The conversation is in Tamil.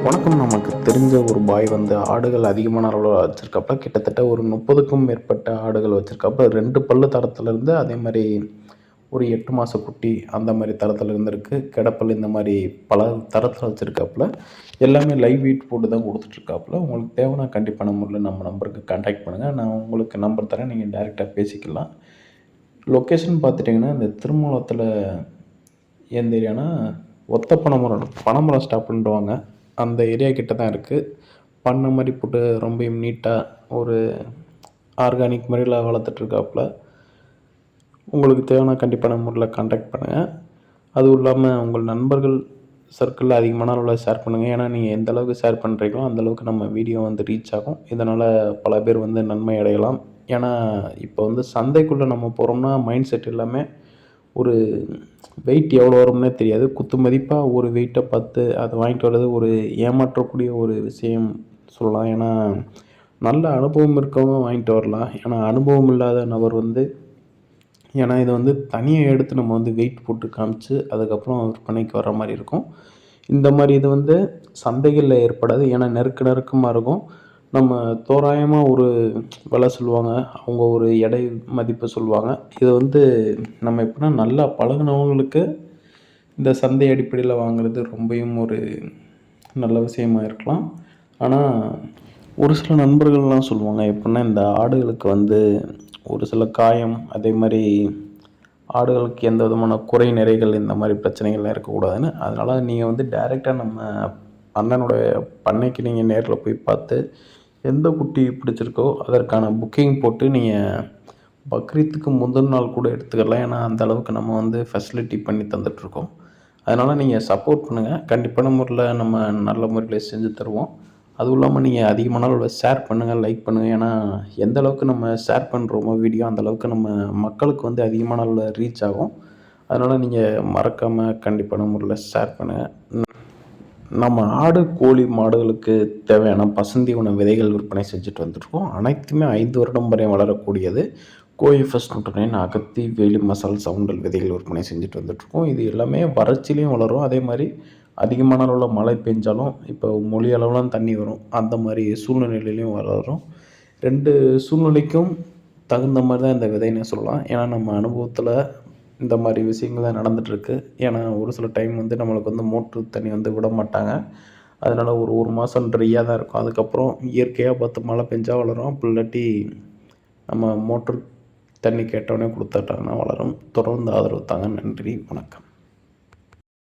வணக்கம். நமக்கு தெரிஞ்ச ஒரு பாய் வந்து ஆடுகள் அதிகமான அளவில் வச்சுருக்காப்புல. கிட்டத்தட்ட ஒரு 30க்கும் மேற்பட்ட ஆடுகள் வச்சுருக்காப்புல. 2 பல்லு தரத்துலேருந்து அதே மாதிரி ஒரு 8 மாத குட்டி அந்த மாதிரி தரத்தில் இருந்திருக்கு. கெடப்பல் இந்த மாதிரி பல தரத்தில் வச்சுருக்காப்புல. எல்லாமே லைவ் வெயிட் போட்டு தான் கொடுத்துட்ருக்காப்புல. உங்களுக்கு தேவைன்னா கண்டிப்பான முறையில் நம்ம நம்பருக்கு கான்டாக்ட் பண்ணுங்கள். நான் உங்களுக்கு நம்பர் தரேன், நீங்கள் டைரெக்டாக பேசிக்கலாம். லொக்கேஷன் பார்த்துட்டிங்கன்னா இந்த திருமூலத்தில் எந்த ஏரியானா ஒத்த பனைமரம் ஸ்டாப்புன்டுவாங்க. அந்த ஏரியா கிட்ட தான் இருக்குது. பண்ணை மாதிரி போட்டு ரொம்பவும் நீட்டாக ஒரு ஆர்கானிக் முறையில் வளர்த்துட்ருக்காப்புல. உங்களுக்கு தேவைன்னா கண்டிப்பான முறையில் கான்டாக்ட் பண்ணுங்கள். அதுவும் இல்லாமல் உங்கள் நண்பர்கள் சர்க்கிளில் அதிகமான அளவில் ஷேர் பண்ணுங்கள். ஏன்னா நீங்கள் எந்த அளவுக்கு ஷேர் பண்ணுறீங்களோ அந்தளவுக்கு நம்ம வீடியோ வந்து ரீச் ஆகும். இதனால் பல பேர் வந்து நன்மை அடையலாம். ஏன்னா இப்போ வந்து சந்தைக்குள்ளே நம்ம போகிறோம்னா மைண்ட் செட் எல்லாமே ஒரு வெயிட் எவ்வளோ வரும்னே தெரியாது. குத்து மதிப்பாக ஒரு வெயிட்டை பார்த்து அதை வாங்கிட்டு வர்றது ஒரு ஏமாற்றக்கூடிய ஒரு விஷயம் சொல்லலாம். ஏன்னா நல்ல அனுபவம் இருக்கவங்க வாங்கிட்டு வரலாம். ஏன்னா அனுபவம் இல்லாத நபர் வந்து ஏன்னா இதை வந்து தனியாக எடுத்து நம்ம வந்து வெயிட் போட்டு காமிச்சு அதுக்கப்புறம் விற்பனைக்கு வர்ற மாதிரி இருக்கும். இந்த மாதிரி இது வந்து சந்தைகளில் ஏற்படாது. ஏன்னா நெருக்கமாக இருக்கும். நம்ம தோராயமாக ஒரு விலை சொல்லுவாங்க. அவங்க ஒரு எடை மதிப்பு சொல்லுவாங்க. இதை வந்து நம்ம எப்படின்னா நல்லா பழகுனவங்களுக்கு இந்த சந்தை அடிப்படையில் வாங்குறது ரொம்பவும் ஒரு நல்ல விஷயமா இருக்கலாம். ஆனால் ஒரு சில நண்பர்கள்லாம் சொல்லுவாங்க எப்படின்னா இந்த ஆடுகளுக்கு வந்து ஒரு சில காயம், அதே மாதிரி ஆடுகளுக்கு எந்த விதமான குறை நிறைகள் இந்த மாதிரி பிரச்சனைகள்லாம் இருக்கக்கூடாதுன்னு. அதனால் நீங்கள் வந்து டைரெக்டாக நம்ம அண்ணனுடைய பண்ணைக்கு நீங்கள் நேரில் போய் பார்த்து எந்த குட்டி பிடிச்சிருக்கோ அதற்கான புக்கிங் போட்டு நீங்கள் பக்ரீத்துக்கு முந்தின நாள் கூட எடுத்துக்கலாம். ஏன்னா அந்த அளவுக்கு நம்ம வந்து ஃபெசிலிட்டி பண்ணி தந்துட்டுருக்கோம். அதனால் நீங்கள் சப்போர்ட் பண்ணுங்கள். கண்டிப்பான முறையில் நம்ம நல்ல முறையில் செஞ்சு தருவோம். அதுவும் இல்லாமல் நீங்கள் அதிகமான அளவில் ஷேர் பண்ணுங்கள், லைக் பண்ணுங்கள். ஏன்னா எந்த அளவுக்கு நம்ம ஷேர் பண்ணுறோமோ வீடியோ அந்தளவுக்கு நம்ம மக்களுக்கு வந்து அதிகமான அளவில் ரீச் ஆகும். அதனால் நீங்கள் மறக்காமல் கண்டிப்பான முறையில் ஷேர் பண்ணுங்கள். நம்ம ஆடு, கோழி, மாடுகளுக்கு தேவையான பசுந்தீவன விதைகள் விற்பனை செஞ்சுட்டு வந்துருக்கோம். அனைத்துமே 5 வருடம் வரை வளரக்கூடியது. கோஎஃப்எஸ் 109, அகத்தி, வேலி மசால், சவுண்டல் விதைகள் விற்பனை செஞ்சுட்டு வந்துட்டுருக்கோம். இது எல்லாமே வறட்சிலையும் வளரும். அதே மாதிரி அதிகமான அளவில் மழை பெஞ்சாலும் இப்போ மொழி அளவுலாம் தண்ணி வரும். அந்த மாதிரி சூழ்நிலையிலையும் வளரும். 2 சூழ்நிலைக்கும் தகுந்த மாதிரி தான் இந்த விதைன்னு சொல்லலாம். ஏன்னா நம்ம அனுபவத்தில் இந்த மாதிரி விஷயங்கள் தான் நடந்துகிட்ருக்கு. ஏன்னா ஒரு சில டைம் வந்து நம்மளுக்கு வந்து மோட்ரு தண்ணி வந்து விட மாட்டாங்க. அதனால் ஒரு மாதம் ட்ரையாக தான் இருக்கும். அதுக்கப்புறம் இயற்கையாக பார்த்து மழை பெஞ்சா வளரும். அப்படி இல்லாட்டி நம்ம மோட்ரு தண்ணி கேட்டோடனே கொடுத்துட்டாங்கன்னா வளரும். தொடர்ந்து ஆதரவு தாங்க. நன்றி, வணக்கம்.